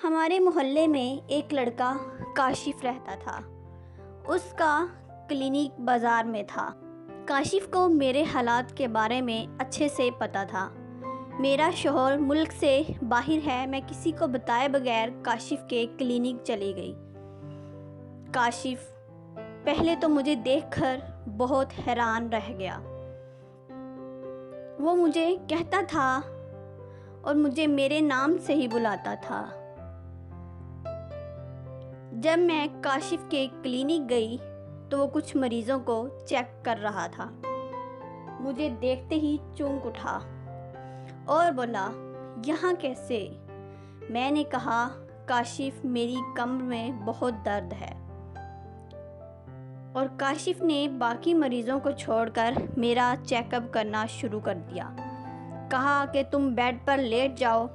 ہمارے محلے میں ایک لڑکا کاشف رہتا تھا۔ اس کا کلینک بازار میں تھا۔ کاشف کو میرے حالات کے بارے میں اچھے سے پتہ تھا۔ میرا شوہر ملک سے باہر ہے۔ میں کسی کو بتائے بغیر کاشف کے کلینک چلی گئی۔ کاشف پہلے تو مجھے دیکھ کر بہت حیران رہ گیا۔ وہ مجھے کہتا تھا اور مجھے میرے نام سے ہی بلاتا تھا۔ جب میں کاشف کے کلینک گئی تو وہ کچھ مریضوں کو چیک کر رہا تھا۔ مجھے دیکھتے ہی چونک اٹھا اور بولا، یہاں کیسے؟ میں نے کہا، کاشف میری کمر میں بہت درد ہے۔ اور کاشف نے باقی مریضوں کو چھوڑ کر میرا چیک اپ کرنا شروع کر دیا۔ کہا کہ تم بیڈ پر لیٹ جاؤ۔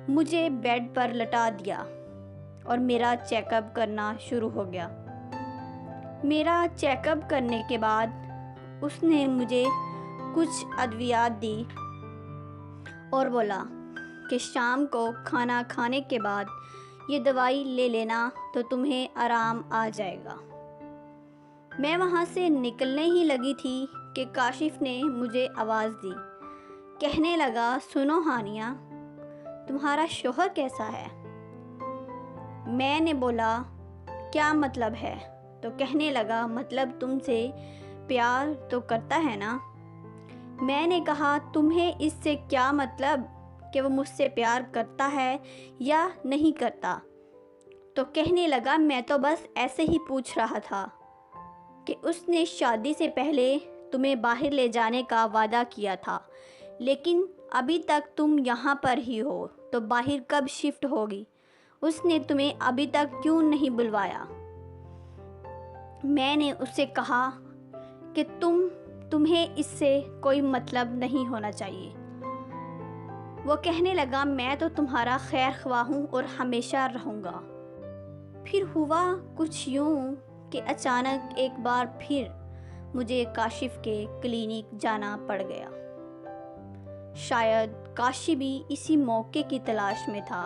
مجھے بیڈ پر لٹا دیا اور میرا چیک اپ کرنا شروع ہو گیا۔ میرا چیک اپ کرنے کے بعد اس نے مجھے کچھ ادویات دی اور بولا کہ شام کو کھانا کھانے کے بعد یہ دوائی لے لینا تو تمہیں آرام آ جائے گا۔ میں وہاں سے نکلنے ہی لگی تھی کہ کاشف نے مجھے آواز دی۔ کہنے لگا، سنو ہانیہ، تمہارا شوہر کیسا ہے؟ میں نے بولا، کیا مطلب ہے؟ تو کہنے لگا، مطلب تم سے پیار تو کرتا ہے نا؟ میں نے کہا، تمہیں اس سے کیا مطلب کہ وہ مجھ سے پیار کرتا ہے یا نہیں کرتا؟ تو کہنے لگا، میں تو بس ایسے ہی پوچھ رہا تھا کہ اس نے شادی سے پہلے تمہیں باہر لے جانے کا وعدہ کیا تھا، لیکن ابھی تک تم یہاں پر ہی ہو، تو باہر کب شفٹ ہوگی؟ اس نے تمہیں ابھی تک کیوں نہیں بلوایا؟ میں نے اس سے کہا کہ تمہیں اس سے کوئی مطلب نہیں ہونا چاہیے۔ وہ کہنے لگا، میں تو تمہارا خیر خواہ ہوں اور ہمیشہ رہوں گا۔ پھر ہوا کچھ یوں کہ اچانک ایک بار پھر مجھے کاشف کے کلینک جانا پڑ گیا۔ شاید کاشف بھی اسی موقع کی تلاش میں تھا۔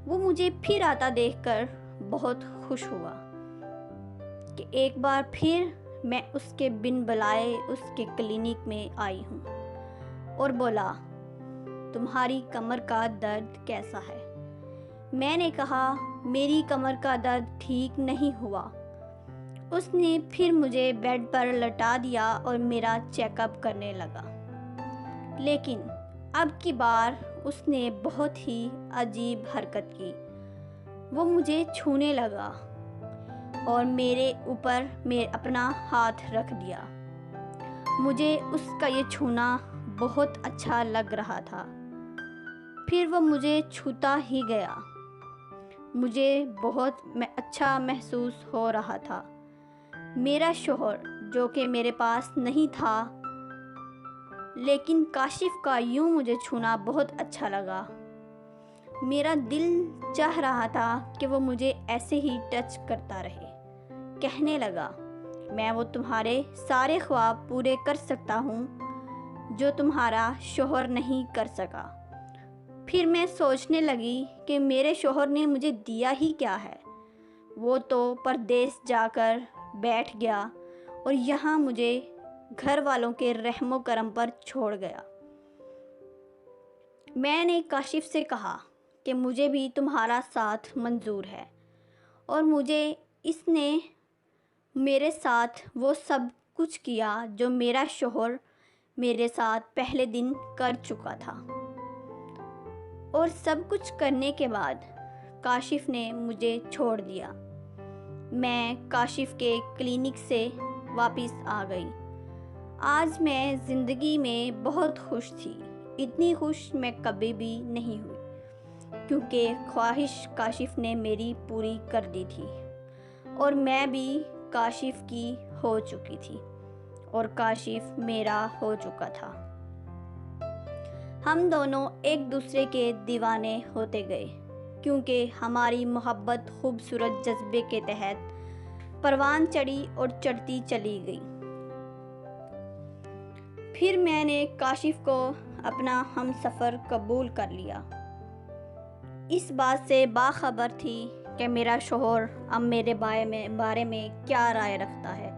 وہ مجھے پھر آتا دیکھ کر بہت خوش ہوا کہ ایک بار پھر میں اس کے بن بلائے اس کے کلینک میں آئی ہوں، اور بولا، تمہاری کمر کا درد کیسا ہے؟ میں نے کہا، میری کمر کا درد ٹھیک نہیں ہوا۔ اس نے پھر مجھے بیڈ پر لٹا دیا اور میرا چیک اپ کرنے لگا، لیکن اب کی بار اس نے بہت ہی عجیب حرکت کی۔ وہ مجھے چھونے لگا اور میرے اوپر اپنا ہاتھ رکھ دیا۔ مجھے اس کا یہ چھونا بہت اچھا لگ رہا تھا۔ پھر وہ مجھے چھوتا ہی گیا۔ مجھے بہت اچھا محسوس ہو رہا تھا۔ میرا شوہر جو کہ میرے پاس نہیں تھا، لیکن کاشف کا یوں مجھے چھونا بہت اچھا لگا۔ میرا دل چاہ رہا تھا کہ وہ مجھے ایسے ہی ٹچ کرتا رہے۔ کہنے لگا، میں وہ تمہارے سارے خواب پورے کر سکتا ہوں جو تمہارا شوہر نہیں کر سکا۔ پھر میں سوچنے لگی کہ میرے شوہر نے مجھے دیا ہی کیا ہے؟ وہ تو پردیس جا کر بیٹھ گیا اور یہاں مجھے گھر والوں کے رحم و کرم پر چھوڑ گیا۔ میں نے کاشف سے کہا کہ مجھے بھی تمہارا ساتھ منظور ہے، اور اس نے میرے ساتھ وہ سب کچھ کیا جو میرا شوہر میرے ساتھ پہلے دن کر چکا تھا۔ اور سب کچھ کرنے کے بعد کاشف نے مجھے چھوڑ دیا۔ میں کاشف کے کلینک سے واپس آ گئی۔ آج میں زندگی میں بہت خوش تھی۔ اتنی خوش میں کبھی بھی نہیں ہوئی، کیونکہ خواہش کاشف نے میری پوری کر دی تھی، اور میں بھی کاشف کی ہو چکی تھی، اور کاشف میرا ہو چکا تھا۔ ہم دونوں ایک دوسرے کے دیوانے ہوتے گئے، کیونکہ ہماری محبت خوبصورت جذبے کے تحت پروان چڑھی اور چڑھتی چلی گئی۔ پھر میں نے کاشف کو اپنا ہم سفر قبول کر لیا۔ اس بات سے باخبر تھی کہ میرا شوہر اب میرے بارے میں کیا رائے رکھتا ہے،